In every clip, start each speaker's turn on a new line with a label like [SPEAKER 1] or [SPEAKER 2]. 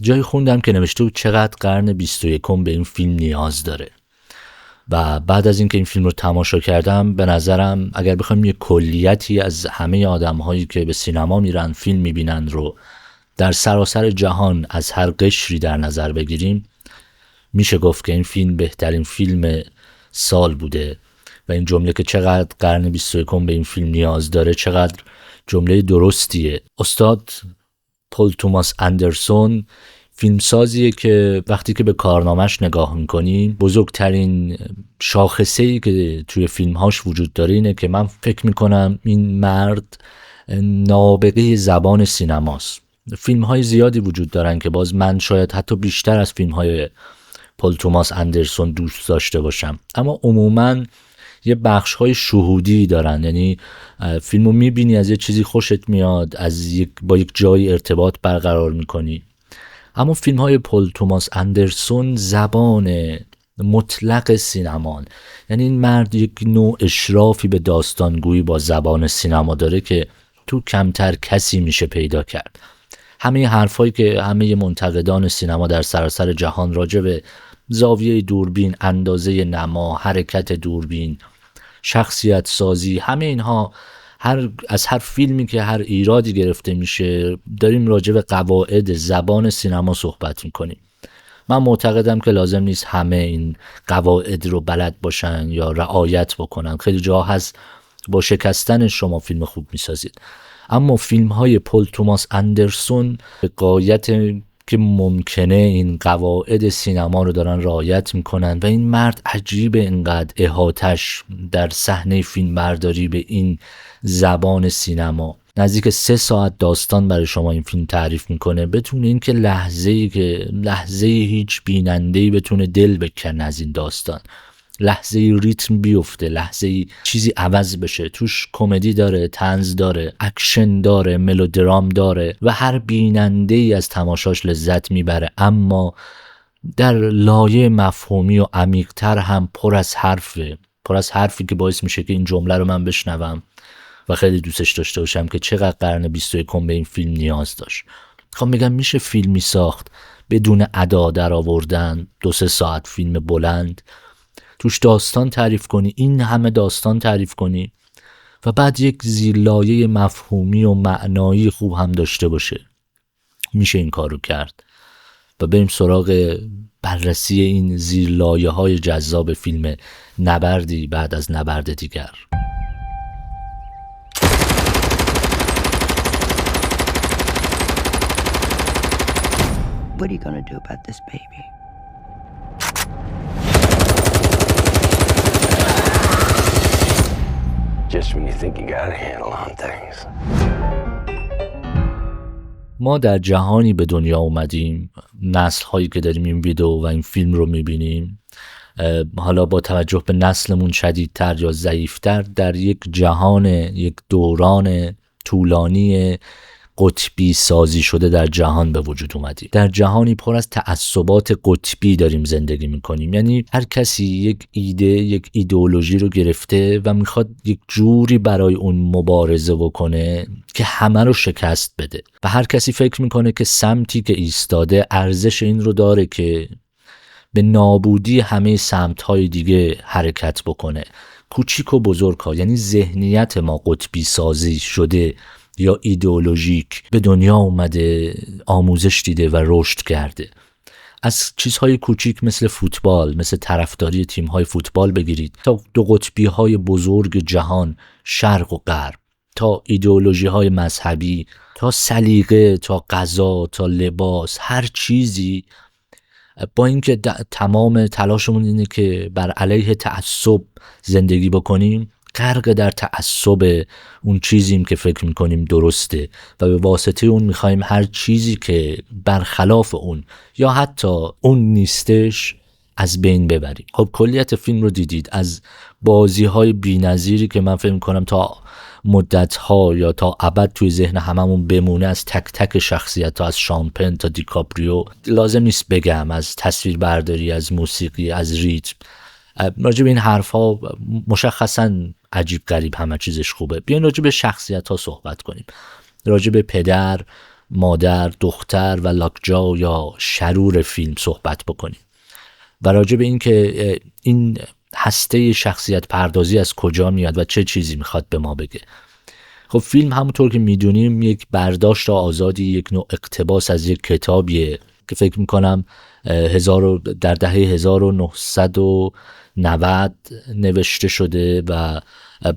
[SPEAKER 1] جایی خوندم که نوشته بود چقدر قرن 21 به این فیلم نیاز داره. و بعد از اینکه این فیلم رو تماشا کردم به نظرم اگر بخوایم یه کلیتی از همه آدم‌هایی که به سینما میرن فیلم میبینن رو در سراسر جهان از هر قشری در نظر بگیریم، میشه گفت که این فیلم بهترین فیلم سال بوده. و این جمله که چقدر قرن 21 به این فیلم نیاز داره چقدر جمله درستیه. استاد پل توماس اندرسون فیلمسازیه که وقتی که به کارنامه‌اش نگاه میکنی بزرگترین شاخصه‌ای که توی فیلمهاش وجود داره اینه که من فکر میکنم این مرد نابغه زبان سینماست. فیلم‌های زیادی وجود دارن که باز من شاید حتی بیشتر از فیلم‌های پل توماس اندرسون دوست داشته باشم، اما عموماً یه بخش‌های شهودی دارن، یعنی فیلمو میبینی از یه چیزی خوشت میاد، با یک جایی ارتباط برقرار میکنی. اما فیلم‌های پل توماس اندرسون زبان مطلق سینمان، یعنی این مرد یک نوع اشرافی به داستانگویی با زبان سینما داره که تو کمتر کسی میشه پیدا کرد. همه حرفایی که همه منتقدان سینما در سراسر جهان راجع به زاویه دوربین، اندازه نما، حرکت دوربین، شخصیت سازی، همه اینها از هر فیلمی که هر ایرادی گرفته میشه داریم راجع به قواعد زبان سینما صحبت میکنیم. من معتقدم که لازم نیست همه این قواعد رو بلد باشن یا رعایت بکنن. خیلی جاها هست با شکستن شما فیلم خوب میسازید، اما فیلم های پل توماس اندرسون به غایت که ممکنه این قواعد سینما رو دارن رعایت میکنن و این مرد عجیبه اینقدر احاطش در صحنه فیلم برداری به این زبان سینما. نزدیک 3 ساعت داستان برای شما این فیلم تعریف میکنه بدون اینکه لحظه هیچ بیننده‌ای بتونه دل بکنه از این داستان، لحظه ریتم بیفته، لحظه چیزی عوض بشه. توش کمدی داره، طنز داره، اکشن داره، ملودرام داره و هر بیننده‌ای از تماشاش لذت میبره، اما در لایه مفهومی و عمیق‌تر هم پر از حرفی که باعث میشه که این جمله رو من بشنوم و خیلی دوستش داشته باشم که چقدر قرن 21 به این فیلم نیاز داشت. خب میگم میشه فیلمی ساخت بدون ادا در آوردن، 2-3 ساعت فیلم بلند، توش داستان تعریف کنی، این همه داستان تعریف کنی و بعد یک زیرلایه مفهومی و معنایی خوب هم داشته باشه. میشه این کار رو کرد و بریم سراغ بررسی این زیرلایه های جذاب فیلم نبردی بعد از نبرد دیگر.
[SPEAKER 2] What are you gonna do about this baby?
[SPEAKER 3] Just when you think you got a handle on things.
[SPEAKER 1] ما در جهانی به دنیا اومدیم، نسل هایی که داریم این ویدیو و این فیلم رو میبینیم، حالا با توجه به نسلمون شدیدتر یا ضعیفتر در یک جهان، یک دوران طولانی قطبی سازی شده در جهان به وجود اومدیم. در جهانی پر از تعصبات قطبی داریم زندگی میکنیم، یعنی هر کسی یک ایده، یک ایدئولوژی رو گرفته و میخواد یک جوری برای اون مبارزه بکنه که همه رو شکست بده و هر کسی فکر میکنه که سمتی که ایستاده ارزش این رو داره که به نابودی همه سمت‌های دیگه حرکت بکنه، کوچیک و بزرگ ها. یعنی ذهنیت ما قطبی سازی شده یا ایدئولوژیک به دنیا اومده، آموزش دیده و رشد کرده. از چیزهای کوچیک مثل فوتبال، مثل طرفداری تیم‌های فوتبال بگیرید تا دو قطبی‌های بزرگ جهان، شرق و غرب، تا ایدئولوژی‌های مذهبی، تا سلیقه، تا غذا، تا لباس، هر چیزی، با اینکه تمام تلاشمون اینه که بر علیه تعصب زندگی بکنیم، غرق در تعصب اون چیزیم که فکر میکنیم درسته و به واسطه اون میخوایم هر چیزی که برخلاف اون یا حتی اون نیستش از بین ببریم. خب کلیت فیلم رو دیدید، از بازی‌های بی‌نظیری که من فکر میکنم تا مدت‌ها یا تا ابد توی ذهن هممون بمونه، از تک تک شخصیت‌ها، از شامپن تا دیکاپریو، لازم نیست بگم، از تصویربرداری، از موسیقی، از ریتم. راجع به این حرف‌ها مشخصاً عجیب غریب همه چیزش خوبه. بیاین راجع به شخصیت‌ها صحبت کنیم، راجع به پدر، مادر، دختر و لاکجا یا شرور فیلم صحبت بکنیم و راجع به این که این هسته شخصیت پردازی از کجا میاد و چه چیزی میخواد به ما بگه. خب فیلم همونطور که میدونیم یک برداشت آزادی، یک نوع اقتباس از یک کتابیه که فکر میکنم در دهه 1990 نوشته شده و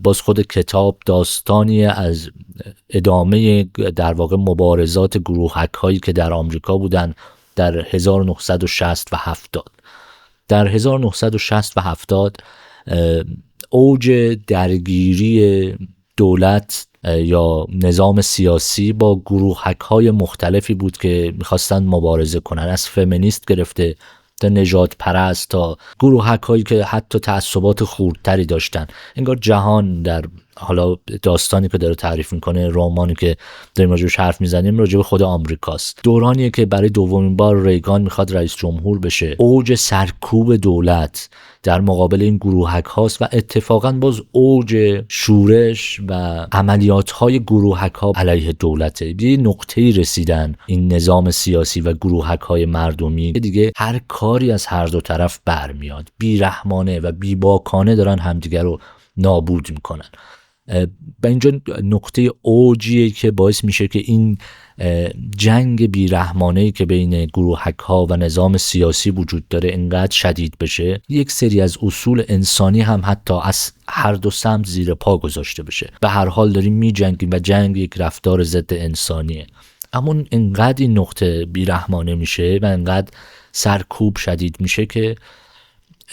[SPEAKER 1] باز خود کتاب داستانی از ادامه در واقع مبارزات گروهک هایی که در آمریکا بودن در 1960 و 70. در 1960 و 70 اوج درگیری دولت یا نظام سیاسی با گروهک های مختلفی بود که میخواستن مبارزه کنن، از فمینیست گرفته تا نژاد پرست تا گروهک هایی که حتی تعصبات خوردتری داشتن. انگار جهان در حالا داستانی که داره تعریف میکنه، رمانی که داریم راجبش حرف میزنیم، راجب خود آمریکاست. دورانیه که برای دومین بار ریگان میخواد رئیس جمهور بشه. اوج سرکوب دولت در مقابل این گروهک هاست و اتفاقا باز اوج شورش و عملیات های گروهک ها علیه دولته. به نقطه‌ای رسیدن این نظام سیاسی و گروهک های مردمی که دیگه هر کاری از هر دو طرف برمیاد، بیرحمانه و بیباکانه دارن همدیگر رو نابود میکنن. به اینجا نقطه اوجیه که باعث میشه که این جنگ بیرحمانه‌ای که بین گروهک ها و نظام سیاسی وجود داره اینقدر شدید بشه. یک سری از اصول انسانی هم حتی از هر دو سمت زیر پا گذاشته بشه. به هر حال داریم میجنگیم و جنگ یک رفتار ضد انسانیه، اما اینقدر این نقطه بیرحمانه میشه و اینقدر سرکوب شدید میشه که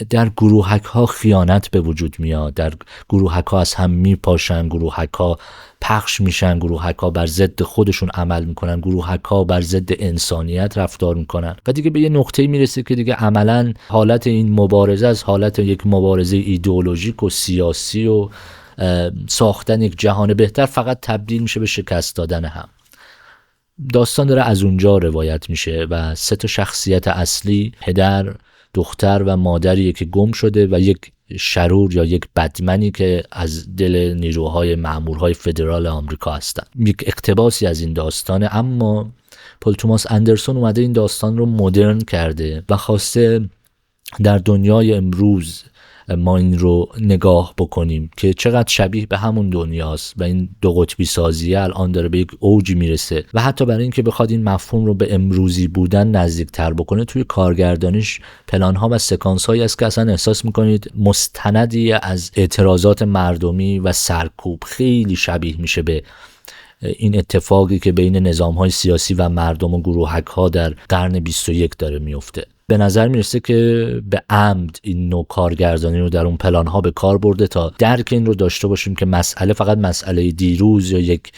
[SPEAKER 1] در گروهک ها خیانت به وجود میاد، در گروهک ها از هم میپاشن، گروهک ها پخش میشن، گروهک ها بر ضد خودشون عمل میکنن، گروهک ها بر ضد انسانیت رفتار میکنن و دیگه به یه نقطه‌ای میرسه که دیگه عملاً حالت این مبارزه از حالت یک مبارزه ایدئولوژیک و سیاسی و ساختن یک جهان بهتر فقط تبدیل میشه به شکست دادن هم. داستان داره از اونجا روایت میشه و 3 شخصیت اصلی، پدر، دختر و مادری که گم شده و یک شرور یا یک بدمنی که از دل نیروهای مأمورهای فدرال آمریکا هستن. یک اقتباسی از این داستانه، اما پل توماس اندرسون اومده این داستان رو مدرن کرده و خواسته در دنیای امروز ما این رو نگاه بکنیم که چقدر شبیه به همون دنیاست و این دو قطبی سازیه الان داره به یک اوجی میرسه و حتی برای اینکه بخواد این مفهوم رو به امروزی بودن نزدیکتر بکنه، توی کارگردانیش پلان‌ها و سکانس‌هایی است که اصلا احساس میکنید مستندی از اعتراضات مردمی و سرکوب، خیلی شبیه میشه به این اتفاقی که بین نظام‌های سیاسی و مردم و گروهک‌ها در قرن 21 داره میفته. به نظر میرسه که به عمد این نوع کارگردانی رو در اون پلان‌ها به کار برده تا درک این رو داشته باشیم که مسئله فقط مسئله دیروز یا یک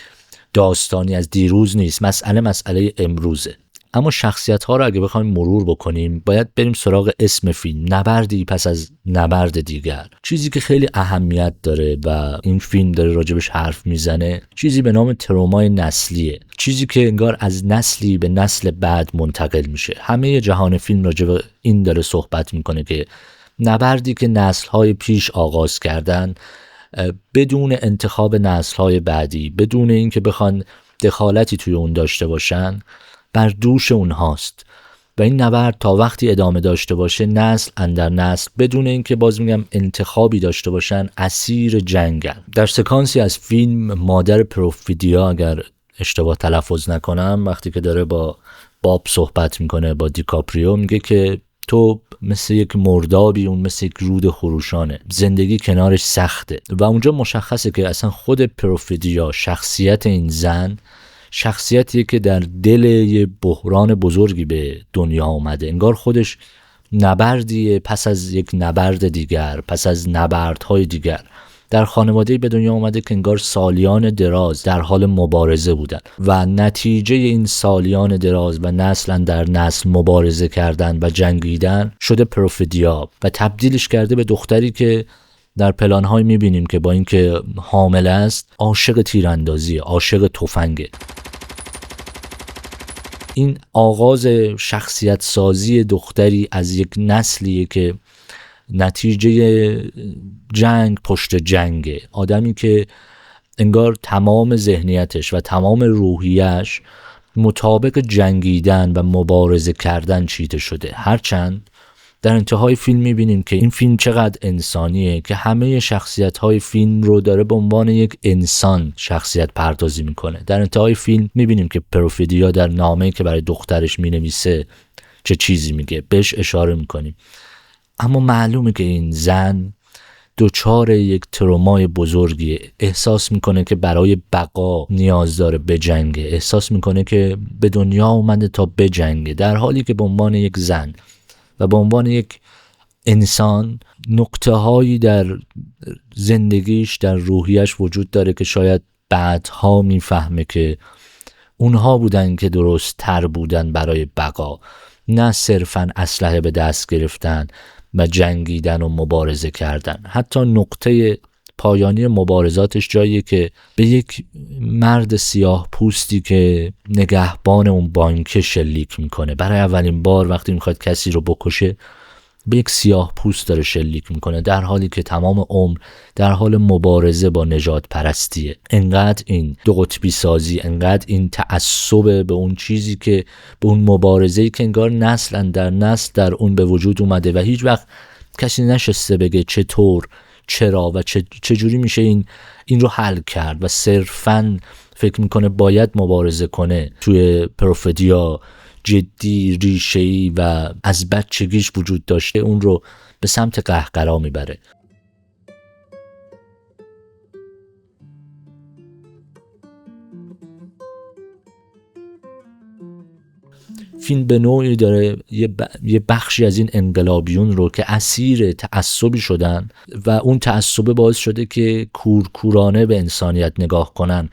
[SPEAKER 1] داستانی از دیروز نیست، مسئله امروزه. اما شخصیت‌ها رو اگه بخوایم مرور بکنیم باید بریم سراغ اسم فیلم، نبردی پس از نبرد دیگر. چیزی که خیلی اهمیت داره و این فیلم داره راجبش حرف میزنه، چیزی به نام ترومای نسلیه، چیزی که انگار از نسلی به نسل بعد منتقل میشه. همه جهان فیلم راجب این داره صحبت میکنه که نبردی که نسل‌های پیش آغاز کردن بدون انتخاب نسل‌های بعدی، بدون اینکه بخوان دخالتی توی اون داشته باشن، بر دوش اونهاست و این نبرد تا وقتی ادامه داشته باشه، نسل اندر نسل بدون اینکه باز میگم انتخابی داشته باشن اسیر جنگن. در سکانسی از فیلم مادر پروفیدیا، اگر اشتباه تلفظ نکنم، وقتی که داره با باب صحبت میکنه، با دیکاپریو، میگه که تو مثل یک مردابی، اون مثل یک رود خروشانه، زندگی کنارش سخته. و اونجا مشخصه که اصلا خود پروفیدیا، شخصیت این زن، شخصیتی که در دل یه بحران بزرگی به دنیا اومده، انگار خودش نبردیه پس از یک نبرد دیگر، پس از نبردهای دیگر، در خانواده‌ای به دنیا اومده که انگار سالیان دراز در حال مبارزه بودن و نتیجه این سالیان دراز و نسل در نسل مبارزه کردن و جنگیدن شده پروفیدیا و تبدیلش کرده به دختری که در پلان‌های می‌بینیم که با اینکه حامل است عاشق تیراندازی، عاشق تفنگه. این آغاز شخصیت سازی دختری از یک نسلیه که نتیجه جنگ پشت جنگه. آدمی که انگار تمام ذهنیتش و تمام روحیش مطابق جنگیدن و مبارزه کردن چیده شده. هرچند در انتهای فیلم میبینیم که این فیلم چقدر انسانیه که همه شخصیت‌های فیلم رو داره به عنوان یک انسان شخصیت پردازی میکنه. در انتهای فیلم میبینیم که پروفدیا در نامه‌ای که برای دخترش مینویسه چه چیزی میگه، بهش اشاره میکنیم. اما معلومه که این زن دوچار یک ترومای بزرگی، احساس میکنه که برای بقا نیاز داره بجنگه، احساس میکنه که به دنیا اومده تا بجنگه، در حالی که به عنوان یک زن و به عنوان یک انسان نقطه هایی در زندگیش، در روحیش وجود داره که شاید بعدها میفهمه که اونها بودن که درست تر بودن برای بقا، نه صرفاً اسلحه به دست گرفتن و جنگیدن و مبارزه کردن. حتی نقطه پایانی مبارزاتش جاییه که به یک مرد سیاه پوستی که نگهبان اون بانک شلیک میکنه. برای اولین بار وقتی میخواد کسی رو بکشه به یک سیاه پوست داره شلیک میکنه، در حالی که تمام عمر در حال مبارزه با نژاد پرستیه. انقدر این دو قطبی سازی، انقدر این تعصب به اون چیزی که به اون مبارزه‌ای که انگار نسل در نسل در اون به وجود اومده و هیچ وقت کسی نشسته بگه چطور، چرا و چجوری میشه این رو حل کرد و صرفاً فکر میکنه باید مبارزه کنه. توی پروفدیا جدی، ریشه‌ای و از بچگیش وجود داشته، اون رو به سمت قهقرا میبره. فیلم به نوعی داره یه بخشی از این انقلابیون رو که اسیر تعصبی شدن و اون تعصب باعث شده که کورکورانه به انسانیت نگاه کنن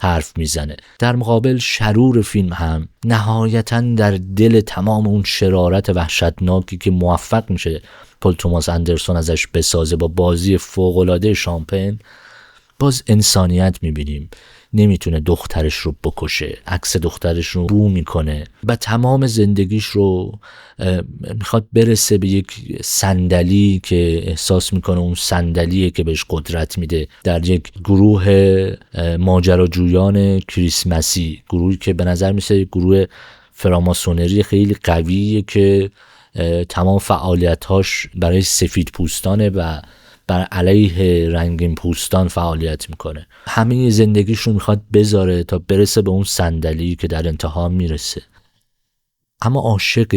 [SPEAKER 1] حرف میزنه. در مقابل شرور فیلم هم نهایتاً در دل تمام اون شرارت وحشتناکی که موفق میشه پل توماس اندرسون ازش بسازه با بازی فوق‌العاده شامپن، باز انسانیت میبینیم. نمیتونه دخترش رو بکشه، عکس دخترش رو بو میکنه و تمام زندگیش رو میخواد برسه به یک صندلی که احساس میکنه اون صندلیه که بهش قدرت میده. در یک گروه ماجراجویان کریسمسی، گروهی که به نظر میسه گروه فراماسونری خیلی قویه که تمام فعالیتاش برای سفید پوستانه و بر علیه رنگین پوستان فعالیت میکنه. همه زندگیش رو میخواد بذاره تا برسه به اون صندلی که در انتها میرسه. اما عاشق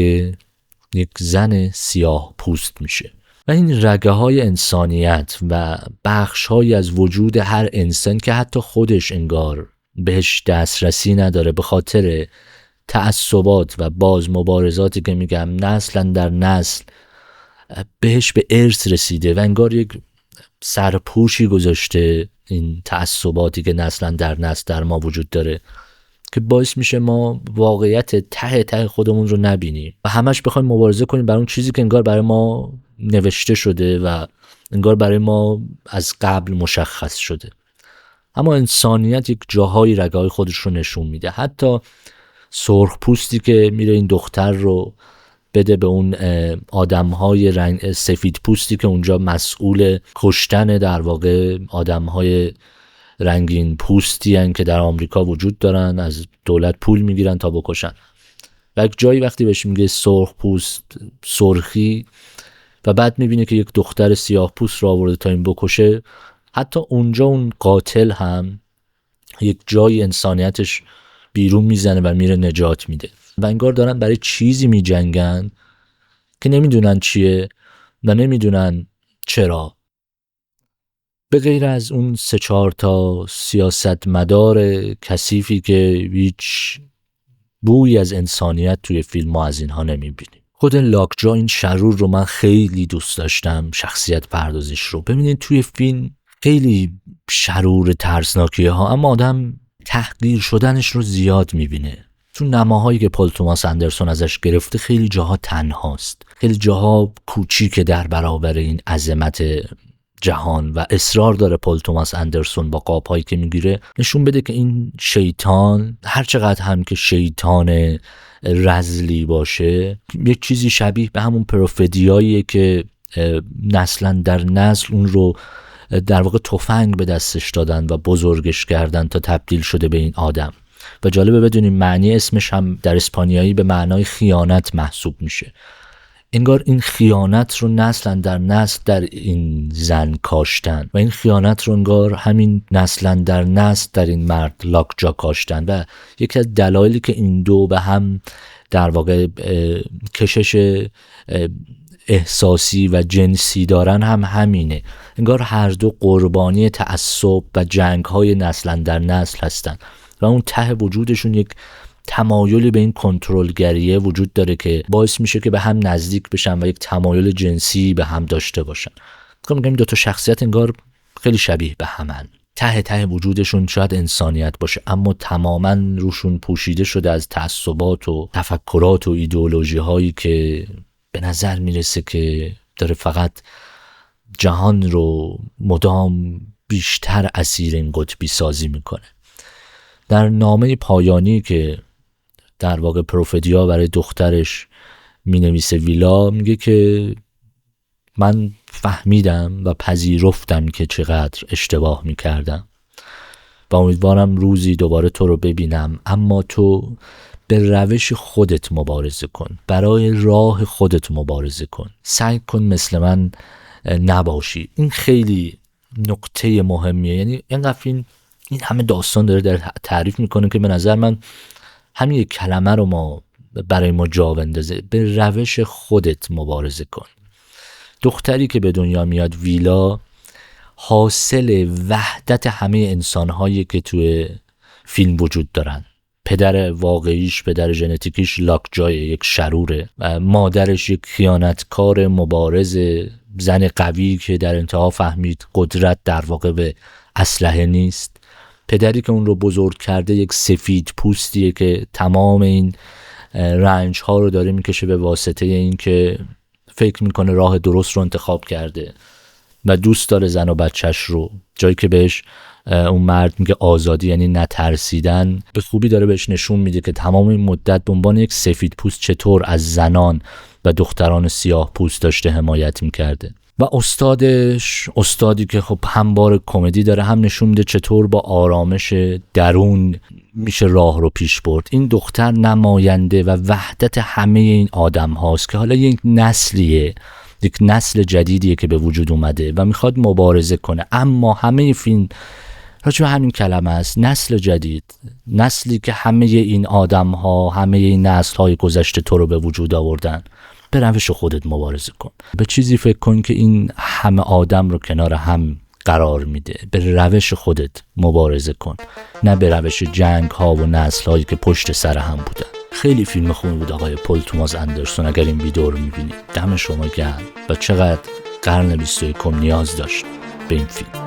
[SPEAKER 1] یک زن سیاه پوست میشه و این رگه های انسانیت و بخش های از وجود هر انسان که حتی خودش انگار بهش دسترسی نداره به خاطر تعصبات و باز مبارزاتی که میگم نسلا در نسل بهش به ارث رسیده و انگار یک سرپوشی گذاشته این تعصباتی که نسلا در نسل در ما وجود داره که باعث میشه ما واقعیت ته خودمون رو نبینیم و همش بخوایم مبارزه کنیم برای اون چیزی که انگار برای ما نوشته شده و انگار برای ما از قبل مشخص شده. اما انسانیت یک جاهای رگهای خودش رو نشون میده. حتی سرخ پوستی که میره این دختر رو بده به اون آدم‌های رنگ سفید پوستی که اونجا مسئول کشتن در واقع آدم‌های رنگین پوستی هن که در آمریکا وجود دارن، از دولت پول میگیرن تا بکشن. و یک جایی وقتی بهش میگه سرخ پوست، سرخی، و بعد میبینه که یک دختر سیاه پوست رو آورده تا این بکشه، حتی اونجا اون قاتل هم یک جای انسانیتش بیرون میزنه و میره نجات میده و انگار دارن برای چیزی میجنگن که نمیدونن چیه و نمیدونن چرا. به غیر از اون 3-4 تا سیاستمدار کثیفی که هیچ بوی از انسانیت توی فیلم ما از اینها نمیبینیم. خود لاکجا این شرور رو من خیلی دوست داشتم، شخصیت پردازش رو. ببینید توی فیلم خیلی شرور ترسناکیه ها، اما آدم تحقیر شدنش رو زیاد میبینه. تو نماهایی که پل توماس اندرسون ازش گرفته خیلی جاها تنهاست، خیلی جاها کوچیکه در برابر این عظمت جهان و اصرار داره پل توماس اندرسون با قاب‌هایی که میگیره نشون بده که این شیطان هر چقدر هم که شیطان رذلی باشه یک چیزی شبیه به همون پروفدیاییه که نسلا در نسل اون رو در واقع تفنگ به دستش دادن و بزرگش کردن تا تبدیل شده به این آدم. و جالبه بدونیم معنی اسمش هم در اسپانیایی به معنای خیانت محسوب میشه. انگار این خیانت رو نسل در نسل در این زن کاشتن و این خیانت رو انگار همین نسل در نسل در این مرد لاکجا کاشتن و یکی از دلایلی که این دو به هم در واقع کشش احساسی و جنسی دارن هم همینه. انگار هر دو قربانی تعصب و جنگ‌های نسل در نسل هستن و اون ته وجودشون یک تمایلی به این کنترلگریه وجود داره که باعث میشه که به هم نزدیک بشن و یک تمایل جنسی به هم داشته باشن. میگم این دو تا شخصیت انگار خیلی شبیه به همن. ته وجودشون شاید انسانیت باشه اما تماما روشون پوشیده شده از تعصبات و تفکرات و ایدئولوژی هایی که به نظر میرسه که داره فقط جهان رو مدام بیشتر اسیر این قطبی سازی میکنه. در نامه پایانی که در واقع پروفدیا برای دخترش مینویسه ویلا، میگه که من فهمیدم و پذیرفتم که چقدر اشتباه میکردم و امیدوارم روزی دوباره تو رو ببینم، اما تو به روش خودت مبارزه کن، برای راه خودت مبارزه کن، سعی کن مثل من نباشی. این خیلی نکته مهمیه. یعنی اینقدر این همه داستان داره تعریف میکنه که به نظر من همین یک کلمه رو ما برای ما جا بندازه، به روش خودت مبارزه کن. دختری که به دنیا میاد ویلا حاصل وحدت همه انسانهایی که توی فیلم وجود دارن. پدر واقعیش، پدر ژنتیکیش لاکجای یک شروره و مادرش یک خیانتکار مبارز، زن قوی که در انتها فهمید قدرت در واقع به اسلحه نیست. پدری که اون رو بزرگ کرده یک سفید پوستیه که تمام این رنج ها رو داره میکشه به واسطه این که فکر میکنه راه درست رو انتخاب کرده و دوست داره زن و بچهش رو. جایی که بهش اون مرد میگه آزادی یعنی نترسیدن، به خوبی داره بهش نشون میده که تمام این مدت به عنوان یک سفید پوست چطور از زنان و دختران سیاه پوست داشته حمایت میکرده. و استادش، استادی که خب هم بار کمدی داره هم نشون میده چطور با آرامش درون میشه راه رو پیش برد. این دختر نماینده و وحدت همه این آدم هاست که حالا یک نسلیه، یک نسل جدیدیه که به وجود اومده و میخواد مبارزه کنه. اما همه فیلم راجع به همین کلمه است، نسل جدید، نسلی که همه این آدم ها، همه این نسل های گذشته تو رو به وجود آوردن. به روش خودت مبارزه کن، به چیزی فکر کن که این همه آدم رو کنار هم قرار میده. به روش خودت مبارزه کن، نه به روش جنگ ها و نسل هایی که پشت سر هم بودن. خیلی فیلم خوبی بود آقای پل توماس اندرسون. اگر این ویدیو رو میبینید دم شما گرم و چقدر قرن 21 نیاز داشت به این فیلم.